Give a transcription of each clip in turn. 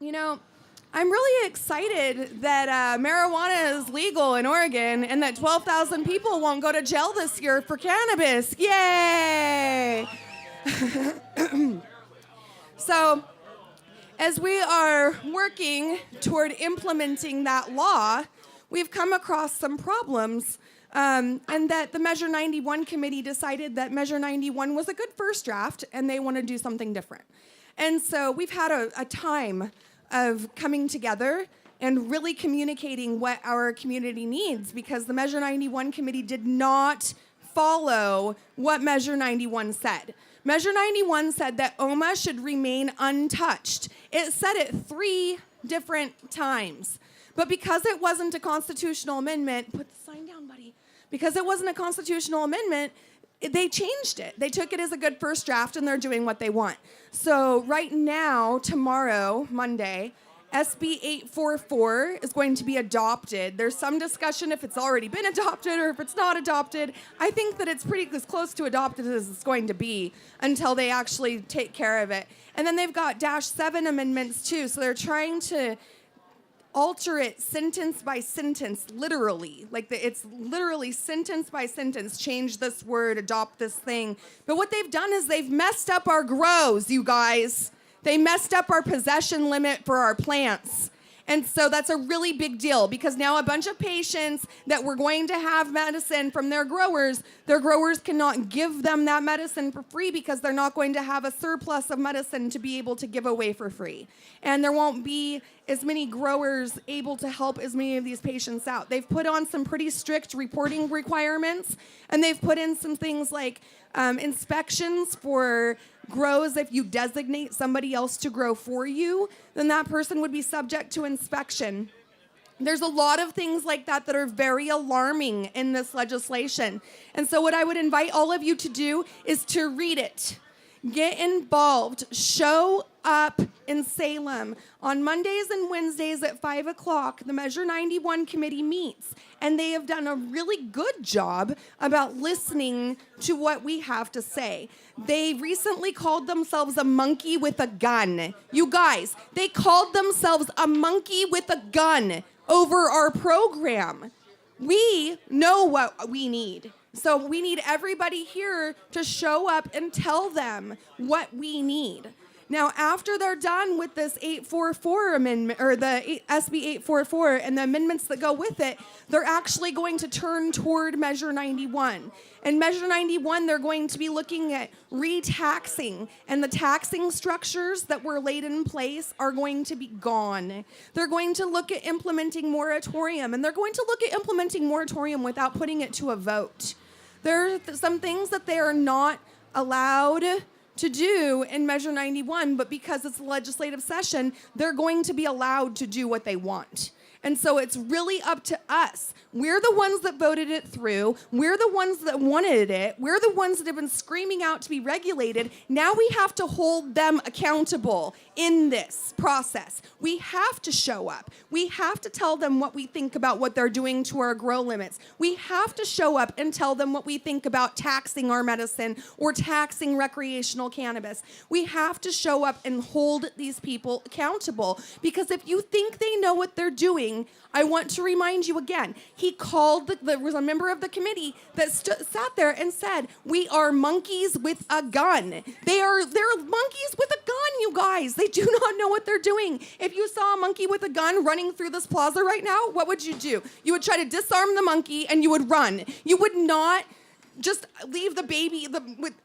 You know, I'm really excited that marijuana is legal in Oregon and that 12,000 people won't go to jail this year for cannabis. Yay! So, as we are working toward implementing that law, we've come across some problems, and that the Measure 91 committee decided that Measure 91 was a good first draft and they want to do something different. And so we've had a time of coming together and really communicating what our community needs, because the Measure 91 committee did not follow what Measure 91 said. Measure 91 said that OMA should remain untouched. It said it 3 different times. But because it wasn't a constitutional amendment, put the sign down, buddy. Because it wasn't a constitutional amendment, they changed it. They took it as a good first draft, and they're doing what they want. So right now, tomorrow, Monday, SB 844 is going to be adopted. There's some discussion if it's already been adopted or if it's not adopted. I think that it's pretty as close to adopted as it's going to be until they actually take care of it. And then they've got -7 amendments too, so they're trying to alter it sentence by sentence, literally. It's literally sentence by sentence, change this word, adopt this thing. But what they've done is they've messed up our grows, you guys. They messed up our possession limit for our plants. And so that's a really big deal, because now a bunch of patients that were going to have medicine from their growers cannot give them that medicine for free because they're not going to have a surplus of medicine to be able to give away for free. And there won't be as many growers able to help as many of these patients out. They've put on some pretty strict reporting requirements, and they've put in some things like inspections for grows. If you designate somebody else to grow for you, then that person would be subject to inspection. There's a lot of things like that that are very alarming in this legislation. And so what I would invite all of you to do is to read it. Get involved. Show up in Salem. On Mondays and Wednesdays at 5 o'clock, the Measure 91 committee meets, and they have done a really good job about listening to what we have to say. They recently called themselves a monkey with a gun. You guys, they called themselves a monkey with a gun over our program. We know what we need. So we need everybody here to show up and tell them what we need. Now, after they're done with this 844 amendment, or the SB 844 and the amendments that go with it, they're actually going to turn toward Measure 91. And Measure 91, they're going to be looking at re-taxing, and the taxing structures that were laid in place are going to be gone. They're going to look at implementing moratorium, and they're going to look at implementing moratorium without putting it to a vote. There are some things that they are not allowed to do in Measure 91, but because it's a legislative session, they're going to be allowed to do what they want. And so it's really up to us. We're the ones that voted it through. We're the ones that wanted it. We're the ones that have been screaming out to be regulated. Now we have to hold them accountable in this process. We have to show up. We have to tell them what we think about what they're doing to our grow limits. We have to show up and tell them what we think about taxing our medicine or taxing recreational cannabis. We have to show up and hold these people accountable, because if you think they know what they're doing, I want to remind you again, he called, there was a member of the committee that sat there and said, we are monkeys with a gun. They're monkeys with a gun, you guys. They do not know what they're doing. If you saw a monkey with a gun running through this plaza right now, what would you do? You would try to disarm the monkey and you would run. You would not just leave the baby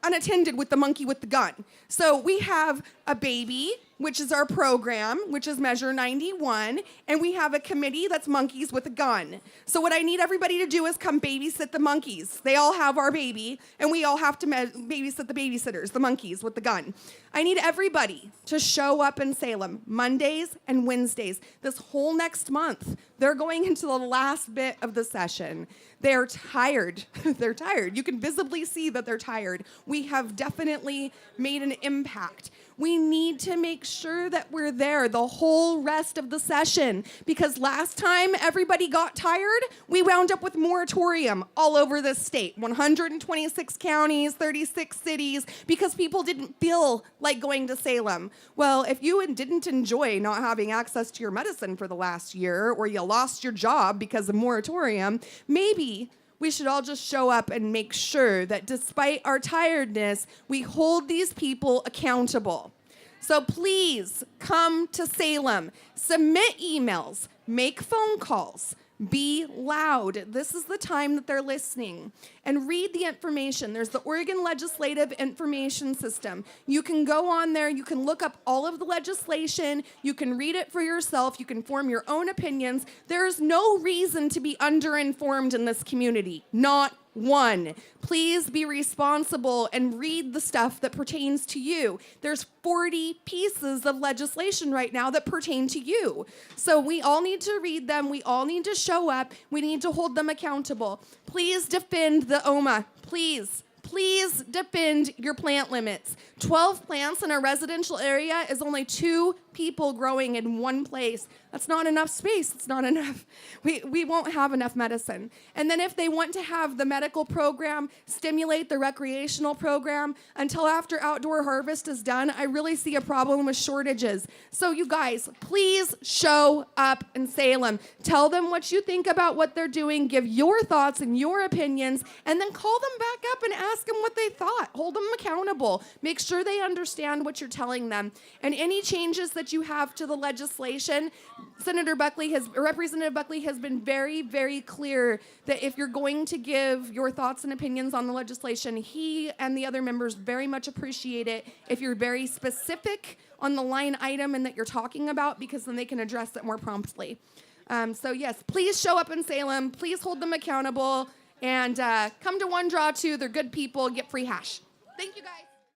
unattended with the monkey with the gun. So we have a baby, which is our program, which is Measure 91, and we have a committee that's monkeys with a gun. So what I need everybody to do is come babysit the monkeys. They all have our baby, and we all have to babysit the babysitters, the monkeys with the gun. I need everybody to show up in Salem Mondays and Wednesdays. This whole next month, they're going into the last bit of the session. They're tired. They're tired. You can visibly see that they're tired. We have definitely made an impact. We need to make sure that we're there the whole rest of the session, because last time everybody got tired, we wound up with moratorium all over the state, 126 counties, 36 cities, because people didn't feel like going to Salem. Well, if you didn't enjoy not having access to your medicine for the last year, or you lost your job because of moratorium, maybe we should all just show up and make sure that despite our tiredness, we hold these people accountable. So please come to Salem, submit emails, make phone calls, be loud. This is the time that they're listening. And read the information. There's the Oregon Legislative Information System. You can go on there, you can look up all of the legislation, you can read it for yourself, you can form your own opinions. There's no reason to be underinformed in this community. Not one. Please be responsible and read the stuff that pertains to you. There's 40 pieces of legislation right now that pertain to you. So we all need to read them. We all need to show up. We need to hold them accountable. Please defend the OMA. Please. Please defend your plant limits. 12 plants in a residential area is only 2 people growing in one place. That's not enough space. It's not enough. We won't have enough medicine. And then if they want to have the medical program stimulate the recreational program until after outdoor harvest is done, I really see a problem with shortages. So you guys, please show up in Salem. Tell them what you think about what they're doing. Give your thoughts and your opinions, and then call them back up and ask them what they thought. Hold them accountable. Make sure they understand what you're telling them. And any changes that you have to the legislation, Representative Buckley has been very, very clear that if you're going to give your thoughts and opinions on the legislation, he and the other members very much appreciate it if you're very specific on the line item and that you're talking about, because then they can address it more promptly. So yes, please show up in Salem. Please hold them accountable. And come to One Draw 2. They're good people. Get free hash. Thank you, guys.